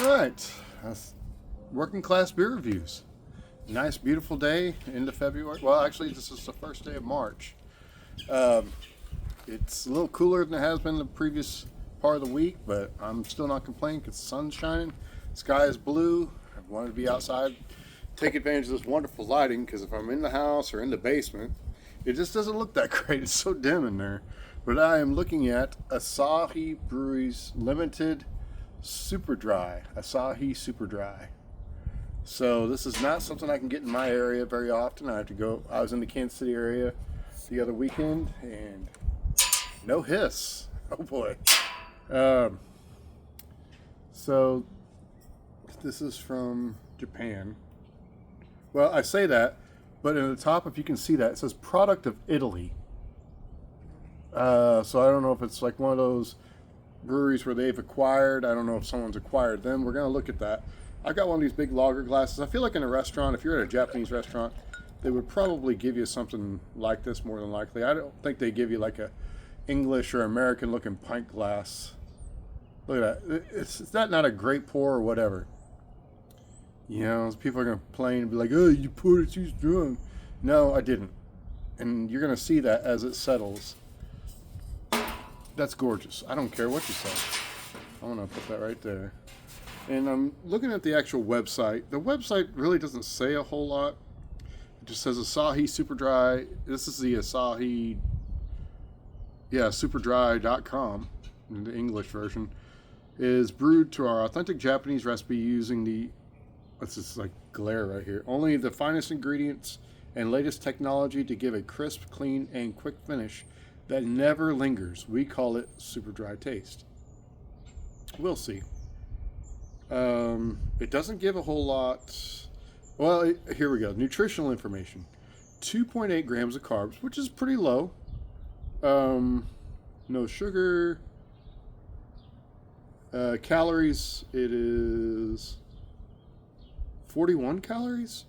All right, that's working class beer reviews. Nice, beautiful day into February. Well, actually, this is the first day of March. Um, it's a little cooler than it has been the previous part of the week, but I'm still not complaining because the sun's shining, sky is blue. I wanted to be outside, take advantage of this wonderful lighting because if I'm in the house or in the basement, it just doesn't look that great. It's so dim in there. But I am looking at Asahi Brewery's limited Super Dry, Asahi Super Dry. So this is not something I can get in my area very often. I have to go. I was in the Kansas City area the other weekend, and no hiss. Oh boy. Um, so this is from Japan. Well, I say that, but in the top, if you can see that, it says product of Italy. So I don't know if it's like one of those breweries where they've acquired. I don't know if someone's acquired them. We're going to look at that. I got one of these big lager glasses. I feel like in a restaurant, if you're at a Japanese restaurant, they would probably give you something like this more than likely. I don't think they give you like a English or American looking pint glass. Look at that. It's not a great pour or whatever. You know, people are going to complain and be like, oh, you poured it too strong. No, I didn't. And you're going to see that as it settles. That's gorgeous. I don't care what you say. I'm going to put that right there. And I'm looking at the actual website. The website really doesn't say a whole lot. It just says Asahi Super Dry. This is the Asahi, superdry.com, in the English version. Is brewed to our authentic Japanese recipe using the, what's this like glare right here? Only the finest ingredients and latest technology to give a crisp, clean, and quick finish that never lingers. We call it super dry taste. We'll see. It doesn't give a whole lot. Well, here we go. Nutritional information. 2.8 grams of carbs, which is pretty low. No sugar. Calories, it is 41 calories?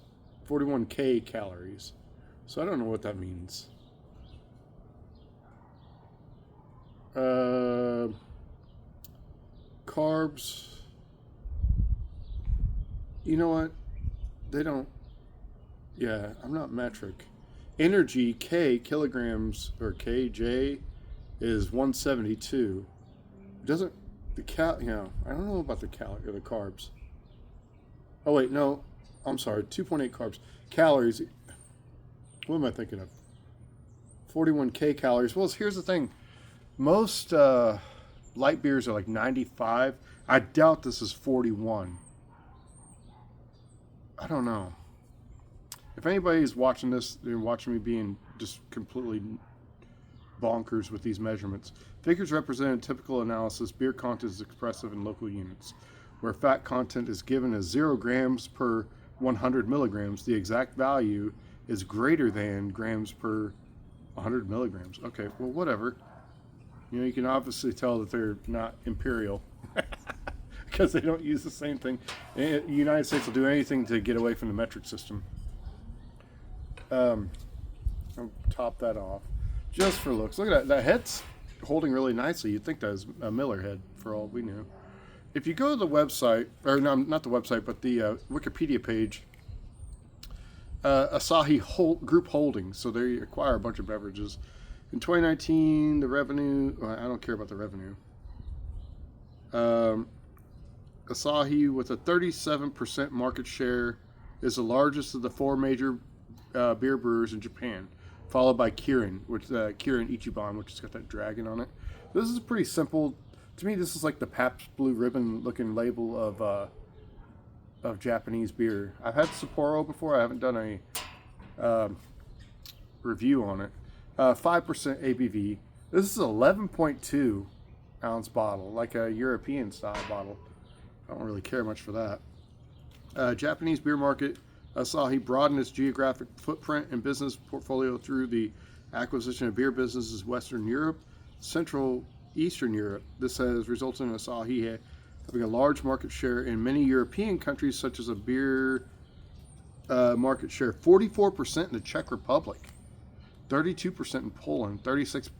41K calories. So I don't know what that means. Carbs. You know what? They don't. Yeah, I'm not metric. Energy, K, kilograms, or KJ, is 172. Doesn't. I don't know about the carbs. Oh, wait, no. I'm sorry. 2.8 carbs. Calories. What am I thinking of? 41K calories. Well, here's the thing. Most light beers are like 95. I doubt this is 41. I don't know. If anybody's watching this, they're watching me being just completely bonkers with these measurements. Figures represent a typical analysis. Beer content is expressive in local units. Where fat content is given as 0 grams per 100 milligrams, the exact value is greater than grams per 100 milligrams. Okay, well, whatever. You know, you can obviously tell that they're not imperial because they don't use the same thing. The United States will do anything to get away from the metric system. I'll top that off just for looks. Look at that. That head's holding really nicely. You'd think that was a Miller head for all we knew. If you go to the website, or no, not the website, but the Wikipedia page, Asahi Group Holdings, so they acquire a bunch of beverages. In 2019, the revenue, well, I don't care about the revenue. Asahi, with a 37% market share, is the largest of the 4 major beer brewers in Japan, followed by Kirin, Kirin Ichiban, which has got that dragon on it. This is pretty simple. To me, this is like the Pabst Blue Ribbon looking label of Japanese beer. I've had Sapporo before. I haven't done a review on it. 5% ABV. This is an 11.2 ounce bottle, like a European style bottle. I don't really care much for that. Japanese beer market. Asahi broadened its geographic footprint and business portfolio through the acquisition of beer businesses in Western Europe, Central Eastern Europe. This has resulted in Asahi having a large market share in many European countries, such as a beer market share 44% in the Czech Republic, 32% in Poland, 36%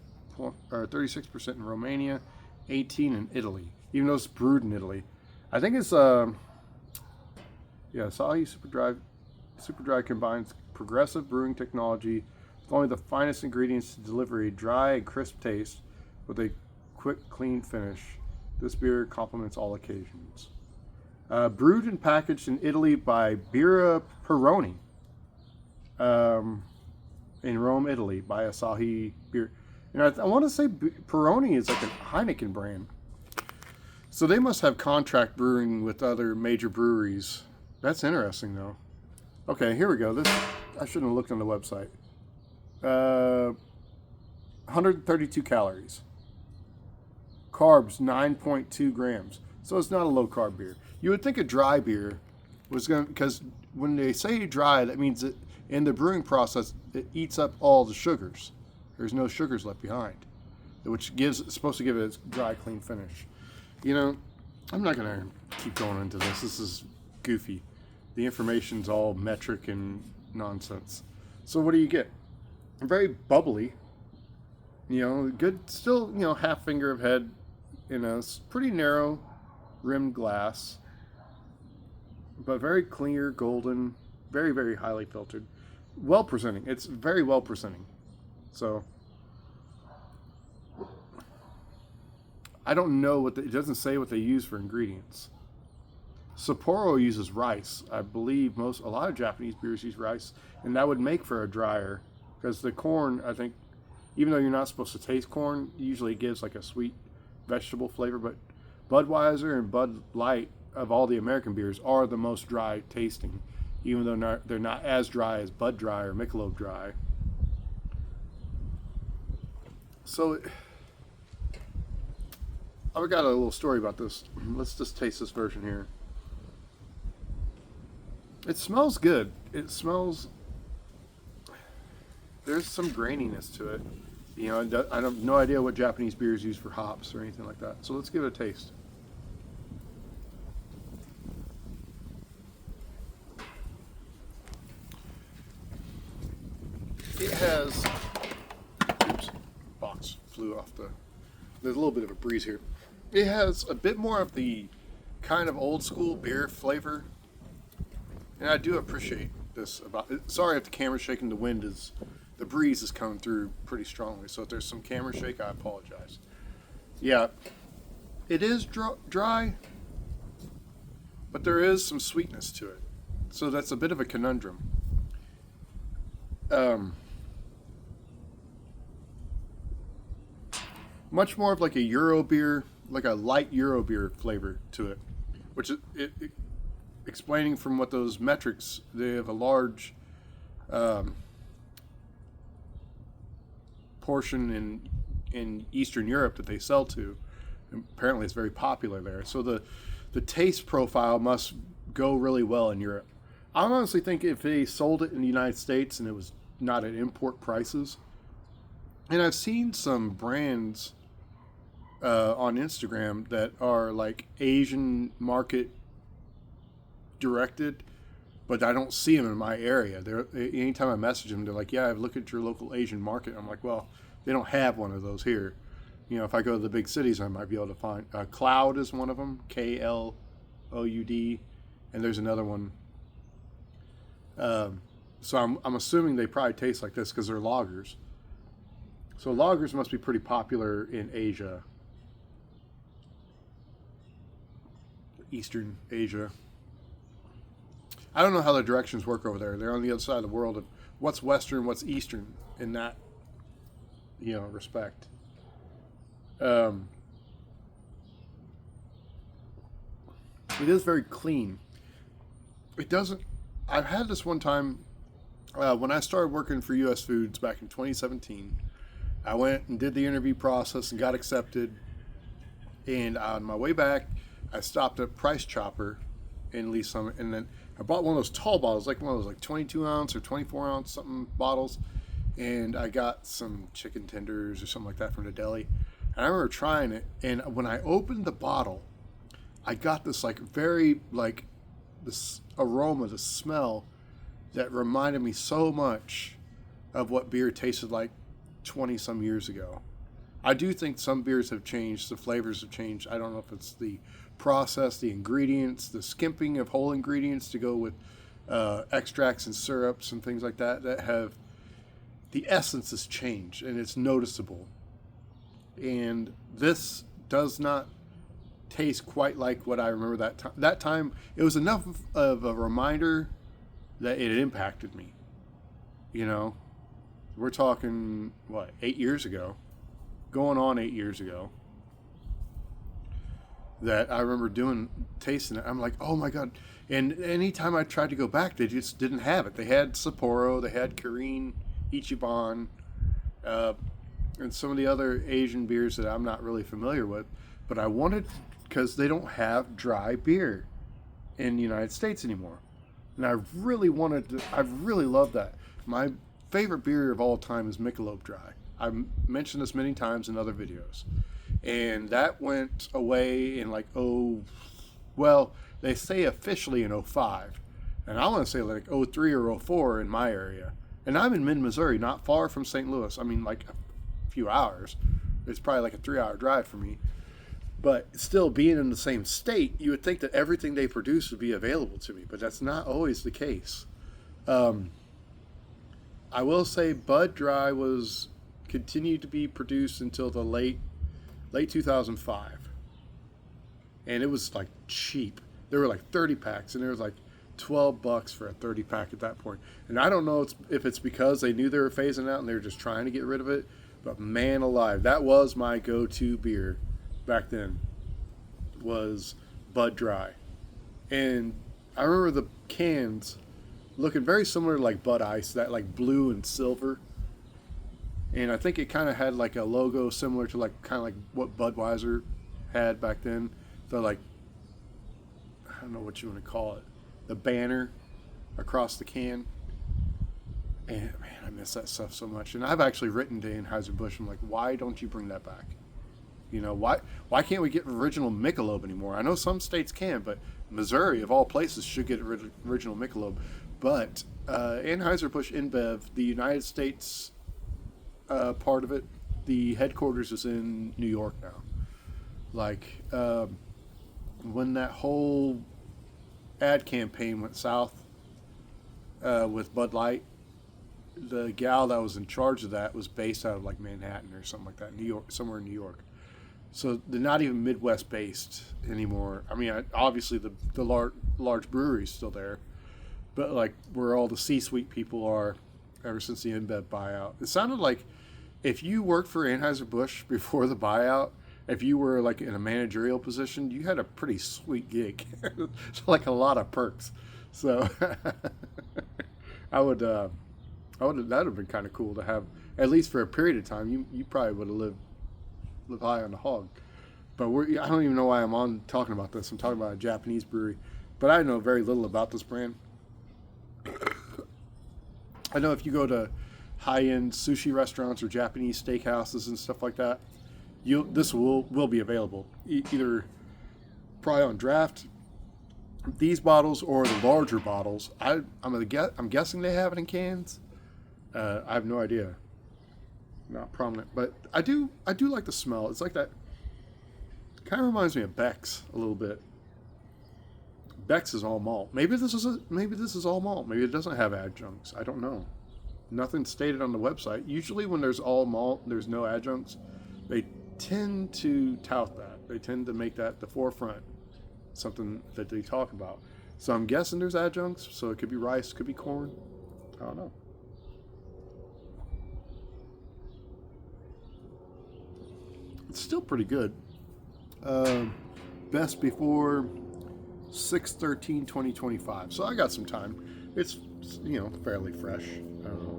in Romania, 18% in Italy. Even though it's brewed in Italy. I think it's yeah, Asahi Super Dry. Super Dry combines progressive brewing technology with only the finest ingredients to deliver a dry and crisp taste with a quick, clean finish. This beer complements all occasions. Brewed and packaged in Italy by Birra Peroni, um, in Rome, Italy, by Asahi Beer. And I want to say Peroni is like a Heineken brand. So they must have contract brewing with other major breweries. That's interesting, though. Okay, here we go. This I shouldn't have looked on the website. 132 calories. Carbs 9.2 grams. So it's not a low carb beer. You would think a dry beer was going to, because when they say dry, that means that in the brewing process it eats up all the sugars. There's no sugars left behind, which gives it's supposed to give it a dry, clean finish. You know, I'm not going to keep going into this. This is goofy. The information's all metric and nonsense. So what do you get? Very bubbly. You know, good, still, you know, half finger of head in a pretty narrow rimmed glass, but very clear, golden, very, very highly filtered. Well presenting. It's very well presenting. So I don't know it doesn't say what they use for ingredients. Sapporo uses rice. I believe a lot of Japanese beers use rice, and that would make for a drier, because the corn, I think, even though you're not supposed to taste corn, usually it gives like a sweet vegetable flavor. But Budweiser and Bud Light, of all the American beers, are the most dry tasting, even though they're not as dry as Bud Dry or Michelob Dry. So I've got a little story about this. Let's just taste this version here. It smells good. It smells. There's some graininess to it. You know, I have no idea what Japanese beers use for hops or anything like that. So let's give it a taste. It has. Oops, box flew off the. There's a little bit of a breeze here. It has a bit more of the kind of old school beer flavor. And I do appreciate this about it. Sorry if the camera's shaking. The breeze is coming through pretty strongly. So if there's some camera shake, I apologize. Yeah, it is dry, but there is some sweetness to it. So that's a bit of a conundrum. Much more of like a Euro beer, like a light Euro beer flavor to it, which it explaining from what those metrics, they have a large portion in Eastern Europe that they sell to. And apparently it's very popular there. So the taste profile must go really well in Europe. I honestly think if they sold it in the United States and it was not at import prices, and I've seen some brands on Instagram that are like Asian market directed, but I don't see them in my area. Anytime I message them, they're like, "Yeah, I've looked at your local Asian market." I'm like, "Well, they don't have one of those here." You know, if I go to the big cities, I might be able to find. Cloud is one of them, Kloud, and there's another one. So I'm assuming they probably taste like this because they're lagers. So lagers must be pretty popular in Asia, Eastern Asia. I don't know how the directions work over there. They're on the other side of the world of what's Western, what's Eastern in that, respect. It is very clean. It doesn't. I've had this one time when I started working for U.S. Foods back in 2017. I went and did the interview process and got accepted. And on my way back, I stopped at Price Chopper in Lee Summit, and then I bought one of those tall bottles, like one of those like 22 ounce or 24 ounce something bottles, and I got some chicken tenders or something like that from the deli. And I remember trying it, and when I opened the bottle, I got this this aroma, this smell that reminded me so much of what beer tasted like 20 some years ago. I do think some beers have changed, the flavors have changed. I don't know if it's the process the ingredients, the skimping of whole ingredients to go with extracts and syrups and things like that have the essence has changed and it's noticeable. And this does not taste quite like what I remember that time. That time, it was enough of a reminder that it impacted me. You know, we're talking, what, 8 years ago? Going on 8 years ago. That I remember tasting it. I'm like, oh my God. And anytime I tried to go back, they just didn't have it. They had Sapporo, they had Kirin, Ichiban, and some of the other Asian beers that I'm not really familiar with. But I wanted, because they don't have dry beer in the United States anymore. And I really love that. My favorite beer of all time is Michelob Dry. I've mentioned this many times in other videos. And that went away in they say officially in 05. And I want to say like 03 or 04 in my area. And I'm in mid-Missouri, not far from St. Louis. I mean, like a few hours. It's probably like a 3-hour drive for me. But still, being in the same state, you would think that everything they produce would be available to me. But that's not always the case. I will say Bud Dry continued to be produced until the late 2005. And it was like cheap. There were like 30 packs, and there was like $12 for a 30 pack at that point. And I don't know if it's because they knew they were phasing out and they were just trying to get rid of it. But man alive, that was my go-to beer back then, was Bud Dry. And I remember the cans looking very similar to like Bud Ice, that like blue and silver. And I think it kind of had like a logo similar to like kind of like what Budweiser had back then. The like, I don't know what you want to call it, the banner across the can. And man, I miss that stuff so much. And I've actually written to Anheuser-Busch. I'm like, why don't you bring that back? You know, why can't we get original Michelob anymore? I know some states can, but Missouri, of all places, should get original Michelob. But Anheuser-Busch InBev, the United States part of it, the headquarters is in New York now. Like, when that whole ad campaign went south with Bud Light, the gal that was in charge of that was based out of like Manhattan or something like that, New York, somewhere in New York. So they're not even Midwest based anymore. I mean, obviously the large brewery's still there, but like where all the C-suite people are ever since the InBev buyout. It sounded like if you worked for Anheuser-Busch before the buyout, if you were like in a managerial position, you had a pretty sweet gig. It's like a lot of perks. So that'd have been kind of cool to have, at least for a period of time. You probably would have lived high on the hog. But I don't even know why I'm on talking about this. I'm talking about a Japanese brewery, but I know very little about this brand. I know if you go to high-end sushi restaurants or Japanese steakhouses and stuff like that, this will be available either probably on draft, these bottles, or the larger bottles. I'm guessing they have it in cans. I have no idea. Not prominent, but I do like the smell. It's like that. Kind of reminds me of Beck's a little bit. Beck's is all malt. Maybe this is all malt. Maybe it doesn't have adjuncts. I don't know. Nothing stated on the website. Usually when there's all malt, there's no adjuncts, they tend to tout that. They tend to make that the forefront, something that they talk about. So I'm guessing there's adjuncts. So it could be rice, could be corn. I don't know. It's still pretty good. Best before 6/13/2025. So I got some time. It's fairly fresh. I don't know.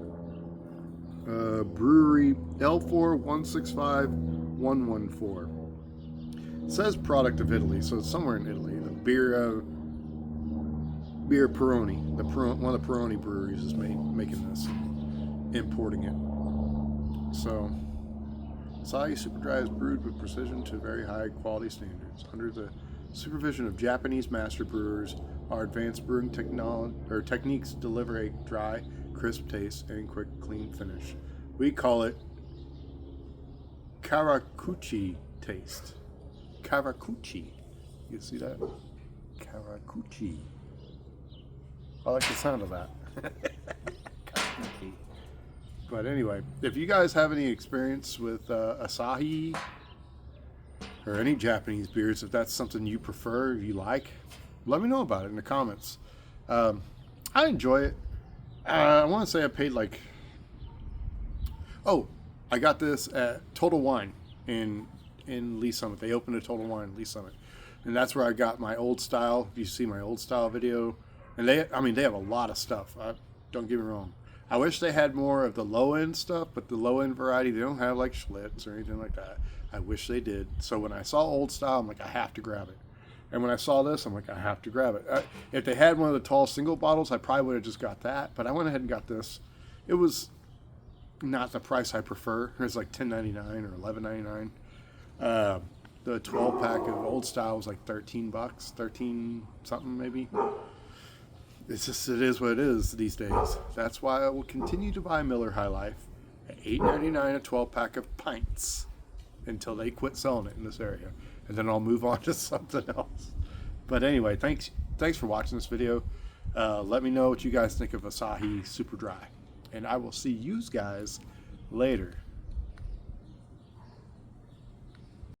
Brewery L4165-114. It says product of Italy, so it's somewhere in Italy. The beer Peroni, one of the Peroni breweries is making this, importing it. So Asahi Super Dry is brewed with precision to very high quality standards. Under the supervision of Japanese master brewers, our advanced brewing techniques deliver a dry, crisp taste and quick, clean finish. We call it Karakuchi taste. Karakuchi. You see that? Karakuchi. I like the sound of that. Karakuchi. But anyway, if you guys have any experience with Asahi or any Japanese beers, if that's something you prefer, you like, let me know about it in the comments. I enjoy it. I want to say I paid like... Oh, I got this at Total Wine in Lee Summit. They opened a Total Wine in Lee Summit. And that's where I got my old style. If you see my old style video. And they have a lot of stuff. Don't get me wrong. I wish they had more of the low end stuff, but the low end variety, they don't have like Schlitz or anything like that. I wish they did. So when I saw old style, I'm like, I have to grab it. And when I saw this, I'm like, I have to grab it. If they had one of the tall single bottles, I probably would have just got that. But I went ahead and got this. It was not the price I prefer. It was like $10.99 or $11.99. The 12 pack of old style was like $13, 13 something maybe. It's just, it is what it is these days. That's why I will continue to buy Miller High Life at $8.99 a 12 pack of pints until they quit selling it in this area, and then I'll move on to something else. But anyway, thanks for watching this video. Let me know what you guys think of Asahi Super Dry, and I will see you guys later.